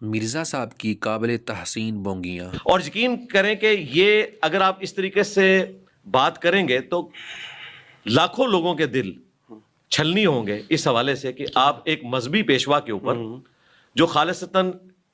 मिर्ज़ा साहब की काबिल तहसीन बोंगियाँ। और यकीन करें कि ये अगर आप इस तरीके से बात करेंगे तो लाखों लोगों के दिल छलनी होंगे इस हवाले से कि आप एक मजहबी पेशवा के ऊपर जो खालिसतन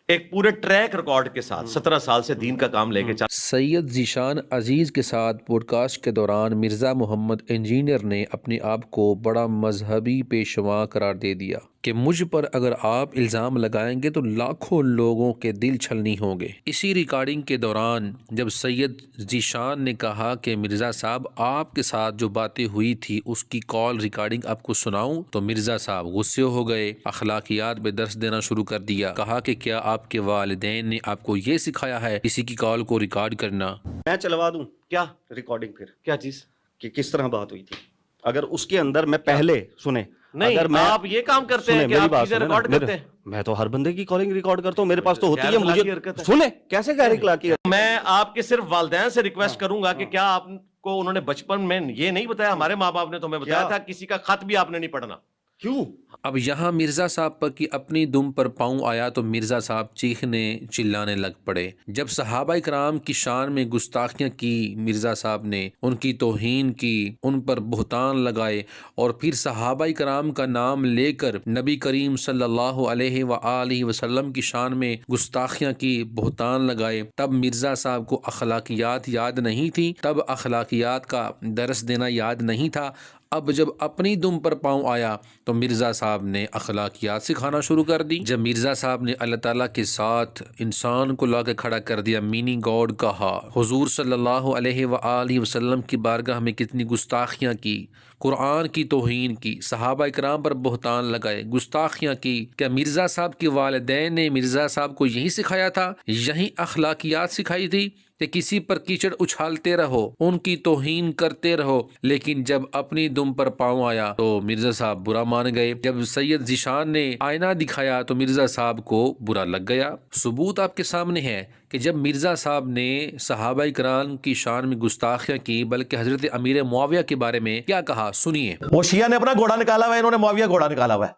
एक पूरे ट्रैक रिकॉर्ड के साथ 17 साल से दीन का काम लेके चल। सैयद ज़ीशान अज़ीज़ के साथ पॉडकास्ट के दौरान मिर्ज़ा मोहम्मद इंजीनियर ने अपने आप को बड़ा मजहबी पेशवा करार दे दिया कि मुझ पर अगर आप इल्ज़ाम लगाएंगे तो लाखों लोगों के दिल छलनी होंगे। इसी रिकॉर्डिंग के दौरान जब सैयद ज़ीशान ने कहा कि मिर्ज़ा साहब आपके साथ जो बातें हुई थी उसकी कॉल रिकॉर्डिंग आपको सुनाऊं, तो मिर्ज़ा साहब गुस्से हो गए, अखलाकियात पे दर्स देना शुरू कर दिया। कहा कि क्या आपके वालिदैन ने आपको ये सिखाया है किसी की कॉल को रिकॉर्ड करना? मैं चलवा दूं क्या रिकॉर्डिंग फिर क्या चीज? कि किस तरह बात हुई थी। अगर उसके अंदर मैं पहले सुने, नहीं, अगर मैं आप ये काम करते हैं कि मेरी आप बात चीजें सुने ना, रिकॉर्ड करते हैं। मैं तो हर बंदे की कॉलिंग रिकॉर्ड करता हूँ, मेरे पास तो होती है। गैर अखलाकी मुझे हरकत है। सुने कैसे गैर अखलाकी है? मैं आपके सिर्फ वालिदैन से रिक्वेस्ट करूंगा कि क्या आपको उन्होंने बचपन में ये नहीं बताया? हमारे माँ बाप ने तो हमें बताया था किसी का खत भी आपने नहीं पढ़ना। क्यों? अब यहाँ मिर्ज़ा साहब पर की अपनी दुम पर पाँव आया तो मिर्ज़ा साहब चीखने चिल्लाने लग पड़े। जब सहाबा इकराम की शान में गुस्ताखियाँ की मिर्ज़ा साहब ने, उनकी तौहीन की, उन पर बुहतान लगाए और फिर सहाबा इकराम का नाम लेकर नबी करीम सल्लल्लाहु अलैहि वआलिहि वसल्लम की शान में गुस्ताखियाँ की, बुहतान लगाए, तब मिर्ज़ा साहब को अखलाकियात याद नहीं थी, तब अखलाकियात का दरस देना याद नहीं था। अब जब अपनी दुम पर पाँव आया तो मिर्ज़ा साहब ने अखलाकियात सिखाना शुरू कर दी। जब मिर्ज़ा साहब ने अल्लाह ताला के साथ इंसान को ला के खड़ा कर दिया, मीनिंग गॉड कहा, हुजूर सल्लल्लाहु अलैहि वआलिहि वसल्लम की बारगाह में कितनी गुस्ताखियाँ की, कुरान की तौहीन की, सहाबा इकराम पर बुहतान लगाए, गुस्ताखियाँ की। क्या मिर्ज़ा साहब के वालिदैन ने मिर्ज़ा साहब को यही सिखाया था, यही अखलाकियात सिखाई थी कि किसी पर कीचड़ उछालते रहो, उनकी तौहीन करते रहो? लेकिन जब अपनी दुम पर पाँव आया तो मिर्ज़ा साहब बुरा मान गए। जब सैयद ज़ीशान ने आईना दिखाया तो मिर्ज़ा साहब को बुरा लग गया। सबूत आपके सामने है कि जब मिर्ज़ा साहब ने सहाबा इकराम की शान में गुस्ताखियाँ की, बल्कि हज़रत अमीर मुआविया के बारे में क्या कहा, सुनिए। वो शिया ने अपना घोड़ा निकाला हुआ है, इन्होंने मुआविया घोड़ा निकाला हुआ है।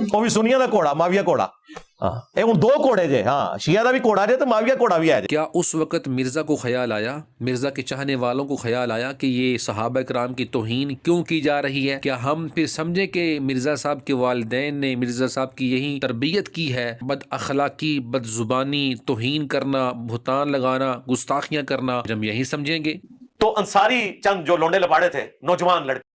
वो भी सुनिया का घोड़ा, मुआविया घोड़ा। हाँ, ये दो घोड़े जे। हाँ, शिया का भी घोड़ा जे तो मुआविया घोड़ा भी है। क्या उस वक़्त मिर्ज़ा को ख्याल आया, मिर्ज़ा के चाहने वालों को ख्याल आया कि ये सहाबा इकराम की तौहीन क्यों की जा रही है? क्या हम फिर समझे कि मिर्ज़ा साहब के वालिदैन ने मिर्ज़ा साहब की यही तरबियत की है, बद अखलाकी, बदजुबानी, तौहीन करना, बुहतान लगाना, गुस्ताखियाँ करना? जब यही समझेंगे तो अंसारी चंद जो लोंडे लपाड़े थे, नौजवान लड़के,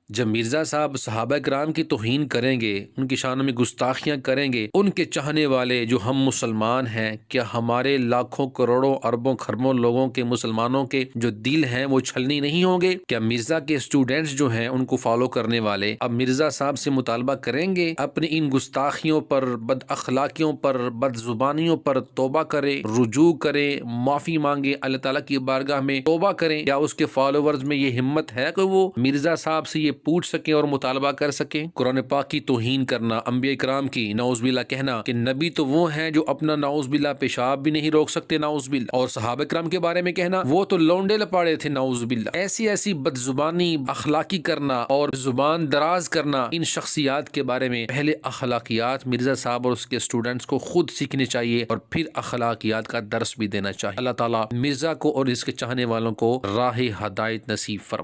जब मिर्ज़ा साहब सहाबा किराम की तौहीन करेंगे, उनकी शान में गुस्ताखियाँ करेंगे, उनके चाहने वाले जो हम मुसलमान हैं, क्या हमारे लाखों करोड़ों अरबों खरबों लोगों के, मुसलमानों के जो दिल हैं वो छलनी नहीं होंगे? क्या मिर्ज़ा के स्टूडेंट्स जो हैं, उनको फॉलो करने वाले अब मिर्ज़ा साहब से मुतालबा करेंगे अपनी इन गुस्ताखियों पर, बद अखलाकियों पर, बदजुबानियों पर तौबा करें, रुजू करें, माफ़ी मांगे, अल्लाह ताला की बारगाह में तौबा करें? क्या उसके फॉलोवर्स में ये हिम्मत है कि वो मिर्ज़ा साहब से ये पूछ सके और मुतालबा कर सके? कुरान पाक की तौहीन करना, अंबिया इकराम की नाउज़ुबिल्लाह कहना कि नबी तो वो हैं जो अपना नाउज़ुबिल्लाह पेशाब भी नहीं रोक सकते, नाउज़ुबिल्लाह, और सहाबा इकराम के बारे में कहना वो तो लौंडे लपाड़े थे, नाउज़ुबिल्लाह। ऐसी ऐसी बदजुबानी, अखलाकी करना और जुबान दराज करना, इन शख्सियात के बारे में पहले अखलाकियात मिर्ज़ा साहब और उसके स्टूडेंट्स को खुद सीखने चाहिए और फिर अखलाकियात का दर्स भी देना चाहिए। अल्लाह ताला मिर्ज़ा को और इसके चाहने वालों को राह हदायत नसीब फरमाए।